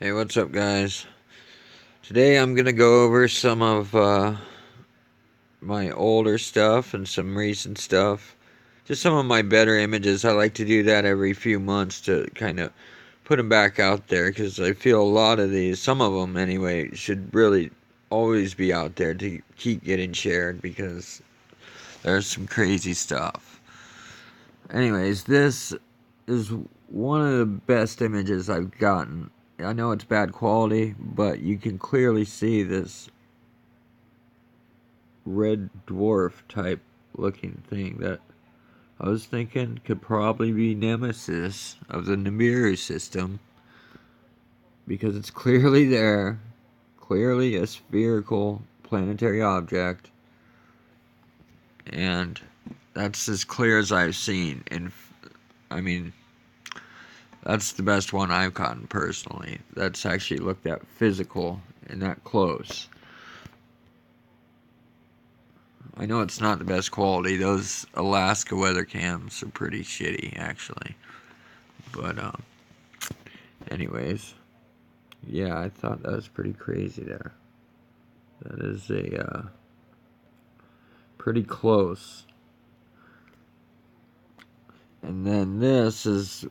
Hey, what's up, guys? Today I'm gonna go over some of my older stuff and some recent stuff. Just some of my better images. I like to do that every few months to kind of put them back out there because I feel a lot of these, some of them anyway, should really always be out there to keep getting shared because there's some crazy stuff. Anyways, this is one of the best images I've gotten. I know it's bad quality, but you can clearly see this red dwarf type looking thing that I was thinking could probably be Nemesis of the Nibiru system because it's clearly there, clearly a spherical planetary object, and that's as clear as I've seen. And I mean, that's the best one I've gotten personally. That's actually looked at physical and that close. I know it's not the best quality. Those Alaska weather cams are pretty shitty, actually. But, anyways. Yeah, I thought that was pretty crazy there. That is pretty close. And then this is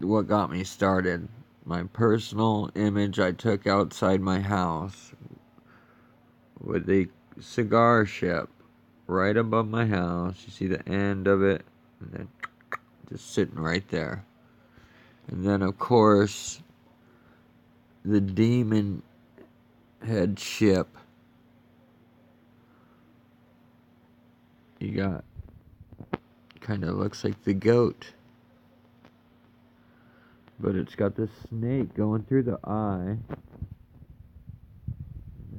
what got me started. My personal image I took outside my house with a cigar ship right above my house. You see the end of it, and then just sitting right there. And then, of course, the demon head ship. You got, kind of looks like the goat, but it's got this snake going through the eye. And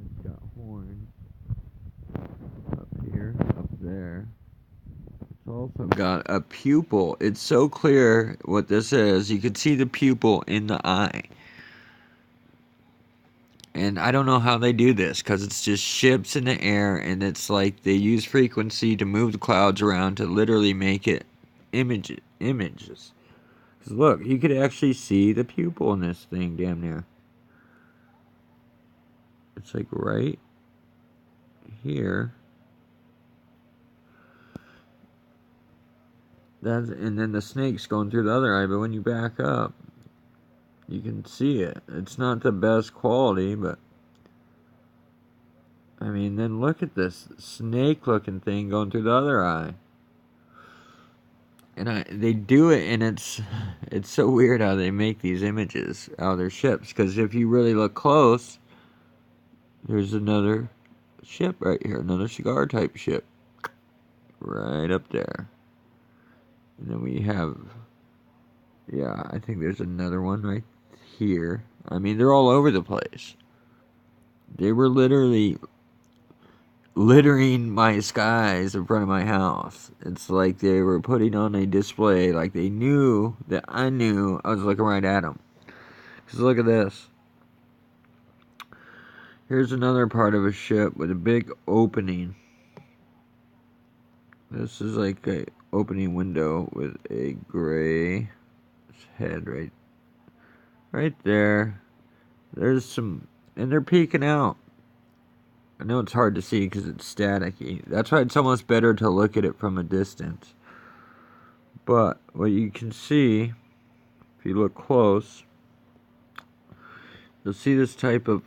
it's got horns up here, up there. It's also got a pupil. It's so clear what this is. You can see the pupil in the eye. And I don't know how they do this because it's just ships in the air, and it's like they use frequency to move the clouds around to literally make it images. Because look, you could actually see the pupil in this thing damn near. It's like right here. And then the snake's going through the other eye, but when you back up, you can see it. It's not the best quality, but I mean, then look at this snake-looking thing going through the other eye. And they do it, and it's so weird how they make these images out of their ships. Because if you really look close, there's another ship right here, another cigar type ship, right up there. And then we have, yeah, I think there's another one right here. I mean, they're all over the place. They were literally littering my skies in front of my house. It's like they were putting on a display, like they knew that I knew I was looking right at them. Because look at this. Here's another part of a ship with a big opening. This is like a opening window with a gray head right there. There's some, and they're peeking out. I know it's hard to see because it's staticky. That's why it's almost better to look at it from a distance. But what you can see, if you look close, you'll see this type of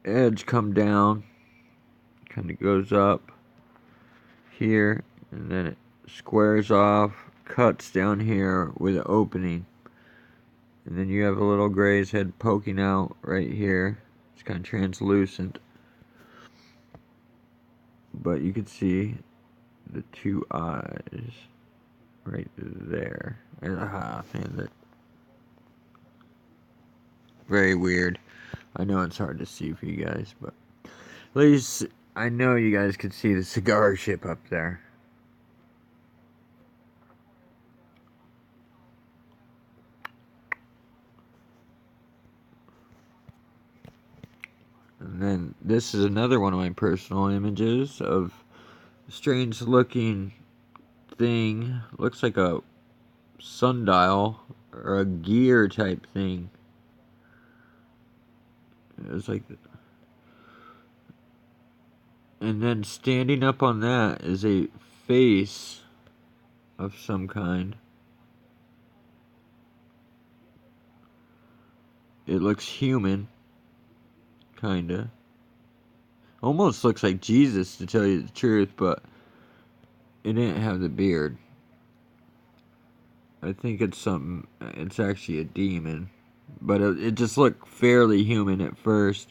edge come down, kind of goes up here, and then it squares off, cuts down here with an opening. And then you have a little gray's head poking out right here. It's kind of translucent. But you can see the two eyes right there. Man, that very weird. I know it's hard to see for you guys, but at least I know you guys can see the cigar ship up there. And then this is another one of my personal images of a strange looking thing. Looks like a sundial or a gear type thing. It's like, and then standing up on that is a face of some kind. It looks human, kinda. Almost looks like Jesus, to tell you the truth, but it didn't have the beard. I think it's something. It's actually a demon, but it just looked fairly human at first.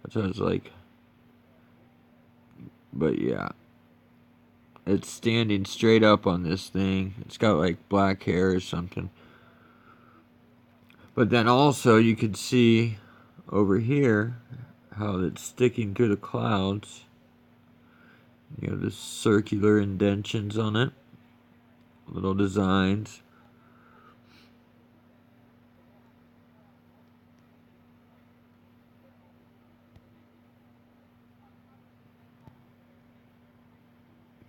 That's what I was like. But yeah, it's standing straight up on this thing. It's got like black hair or something. But then also you could see over here how it's sticking through the clouds. You have the circular indentions on it, little designs.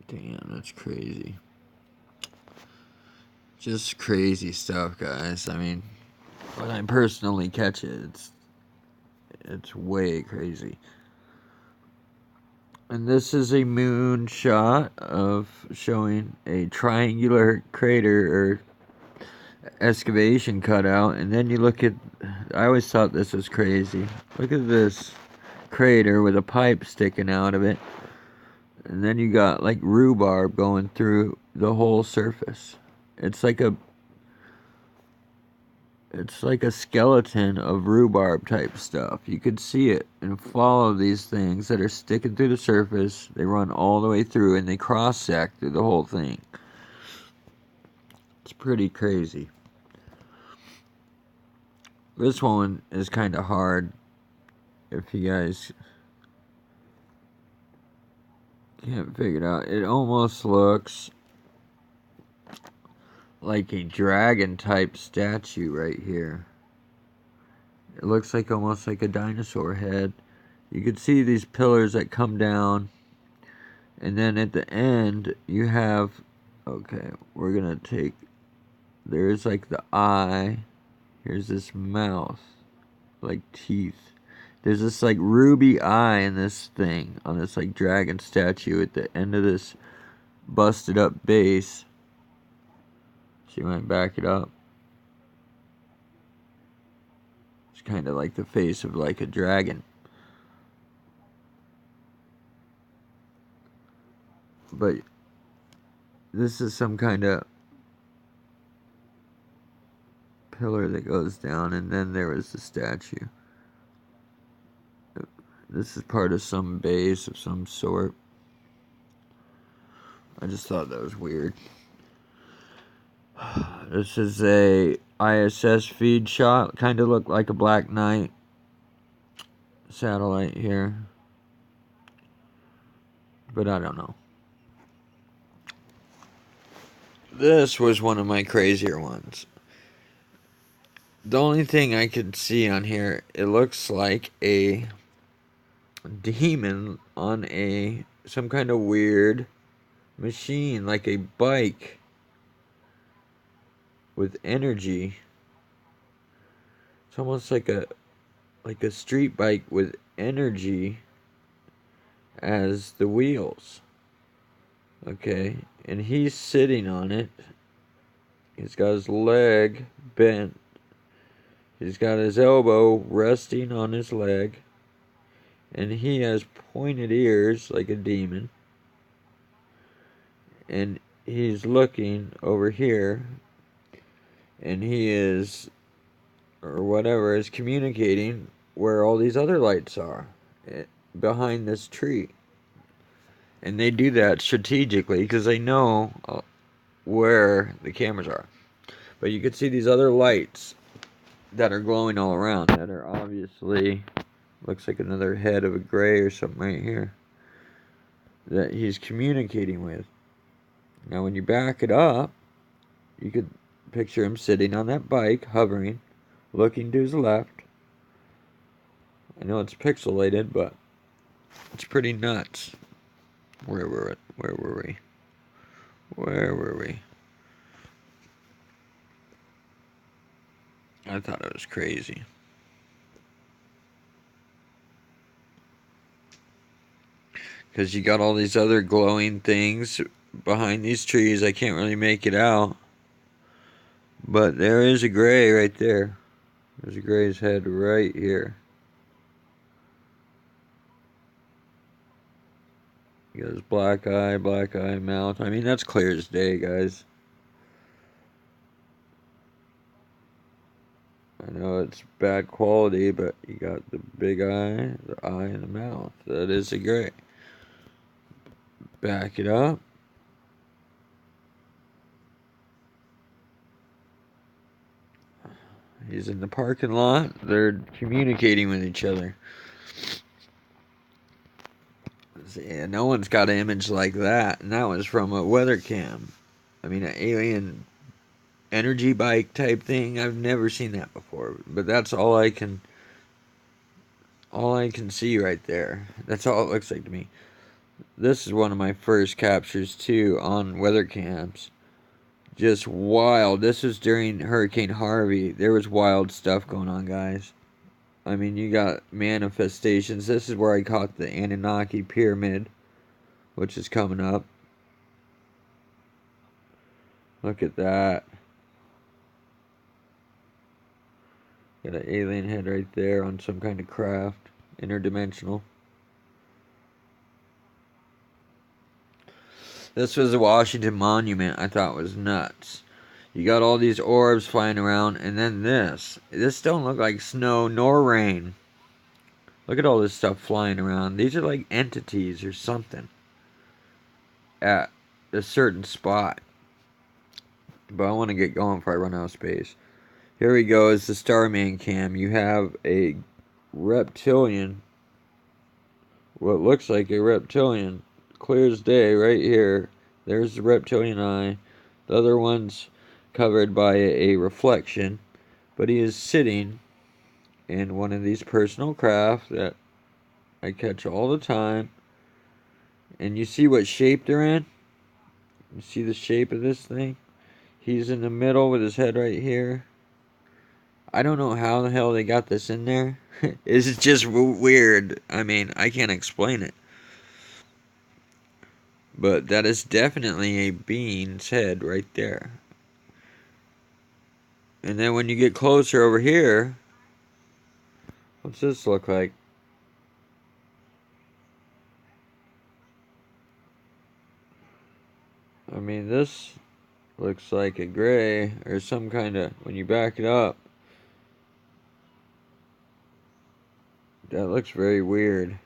Damn, that's crazy. Just crazy stuff, guys. I mean, when I personally catch it, it's way crazy. And this is a moon shot of showing a triangular crater or excavation cutout. And then you look at, I always thought this was crazy. Look at this crater with a pipe sticking out of it. And then you got like rhubarb going through the whole surface. It's like a skeleton of rhubarb type stuff. You could see it and follow these things that are sticking through the surface. They run all the way through and they cross sec through the whole thing. It's pretty crazy. This one is kind of hard if you guys can't figure it out. It almost looks like a dragon type statue right here. It looks like almost like a dinosaur head. You could see these pillars that come down, and then at the end you have, okay, we're gonna take, there's like the eye, here's this mouth, like teeth. There's this like ruby eye in this thing, on this like dragon statue at the end of this busted up base. She might back it up. It's kind of like the face of like a dragon. But this is some kind of pillar that goes down, and then there was the statue. This is part of some base of some sort. I just thought that was weird. This is a ISS feed shot. Kind of looked like a Black Knight satellite here. But I don't know. This was one of my crazier ones. The only thing I could see on here, it looks like a demon on some kind of weird machine, like a bike with energy. It's almost like a street bike with energy as the wheels. Okay, and he's sitting on it. He's got his leg bent. He's got his elbow resting on his leg. And he has pointed ears like a demon. And he's looking over here. And he is, or whatever, is communicating where all these other lights are. Behind this tree. And they do that strategically because they know where the cameras are. But you can see these other lights that are glowing all around that are obviously, looks like another head of a gray or something right here that he's communicating with. Now when you back it up, you could picture him sitting on that bike, hovering, looking to his left. I know it's pixelated, but it's pretty nuts. Where were we? I thought it was crazy. because you got all these other glowing things behind these trees. I can't really make it out, but there is a gray right there. There's a gray's head right here. He got his black eye, mouth. I mean, that's clear as day, guys. I know it's bad quality, but you got the big eye, the eye, and the mouth. That is a gray. Back it up. He's in the parking lot. They're communicating with each other. Yeah, no one's got an image like that, and that was from a weather cam. I mean, an alien energy bike type thing. I've never seen that before, but that's all I can see right there. That's all it looks like to me. This is one of my first captures too on weather cams. Just wild. This was during Hurricane Harvey. There was wild stuff going on, guys. I mean, you got manifestations. This is where I caught the Anunnaki pyramid, which is coming up. Look at that. Got an alien head right there on some kind of craft. Interdimensional. This was the Washington Monument. I thought was nuts. You got all these orbs flying around, and then this. This don't look like snow nor rain. Look at all this stuff flying around. These are like entities or something at a certain spot. But I want to get going before I run out of space. Here we go. It's the Starman cam. You have a reptilian. What looks like a reptilian. Clear as day right here. There's the reptilian eye. The other one's covered by a reflection. But he is sitting in one of these personal craft that I catch all the time. And you see what shape they're in? You see the shape of this thing? He's in the middle with his head right here. I don't know how the hell they got this in there. It's just weird. I mean, I can't explain it. But that is definitely a being's head right there. And then when you get closer over here, what's this look like? I mean, this looks like a gray or some kind of, when you back it up, that looks very weird.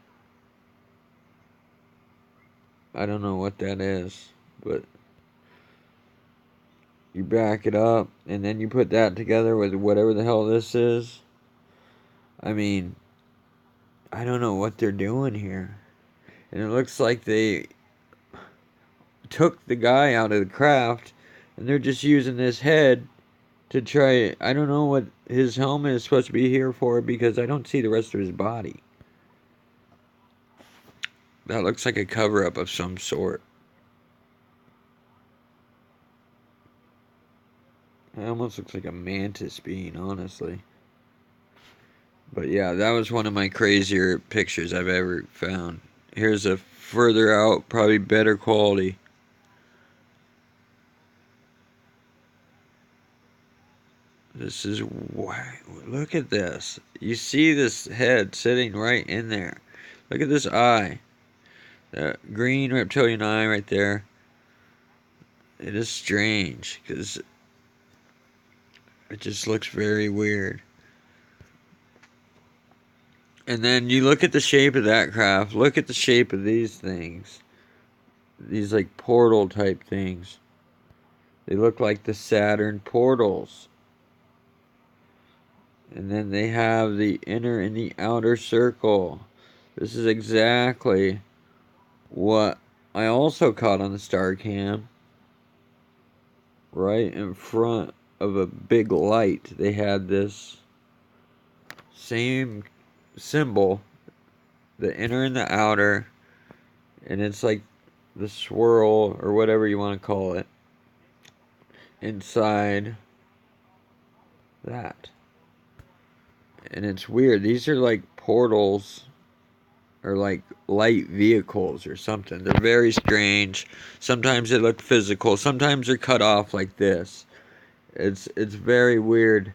I don't know what that is, but you back it up and then you put that together with whatever the hell this is. I mean, I don't know what they're doing here. And it looks like they took the guy out of the craft and they're just using this head to try. I don't know what his helmet is supposed to be here for because I don't see the rest of his body. That looks like a cover up of some sort. It almost looks like a mantis being, honestly. But yeah, that was one of my crazier pictures I've ever found. Here's a further out, probably better quality. This is why. Look at this. You see this head sitting right in there. Look at this eye. That green reptilian eye right there. It is strange because it just looks very weird. And then you look at the shape of that craft. Look at the shape of these things. These like portal type things. They look like the Saturn portals. And then they have the inner and the outer circle. This is exactly what I also caught on the StarCam. Right in front of a big light, they had this same symbol, the inner and the outer, and it's like the swirl or whatever you want to call it inside that. And it's weird. These are like portals or like light vehicles or something. They're very strange. Sometimes they look physical. Sometimes they're cut off like this. It's very weird.